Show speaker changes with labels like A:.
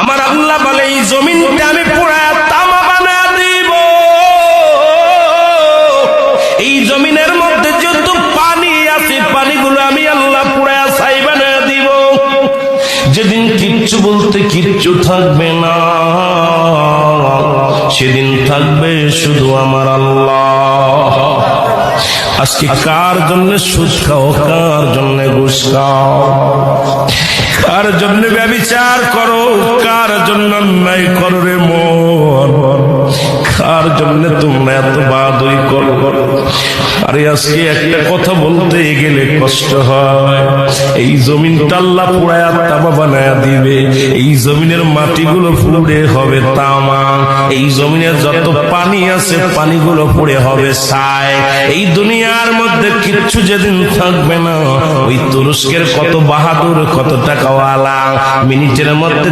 A: আমার আল্লাহ বলে এই জমিনটা আমি পুরায়া তামা বানায়া দিব। এই জমিনের মধ্যে যত পানি আছে পানিগুলো আমি আল্লাহ পুরায়া ছাই বানায়া দিব। যেদিন কিচ্ছু বলতে কিচ্ছু থাকবে না, সেদিন থাকবে শুধু আমার আল্লাহ। আজকে কার জন্য সুদ খাও, কার জন্য ঘুষ খাও, কার জন্য ব্যভিচার করো, কার জন্য অন্যায় করো রে মন, কার জন্য তোমরা এত বাদই করো। আরে আজকে একটা কথা বলতে গেলে কষ্ট হয়। এই জমিনটা আল্লাহ পুরায়া তামা বানায়া দিবে। এই জমিনের মাটিগুলো পুড়ে হবে তামা। এই জমিনের যত পানি আছে পানিগুলো পুড়ে হবে ছাই। এই দুনিয়ার মধ্যে কিচ্ছু যেদিন থাকবে না, ওই তুরস্কের কত বাহাদুর, কত টাকাওয়ালা মিনিটের মধ্যে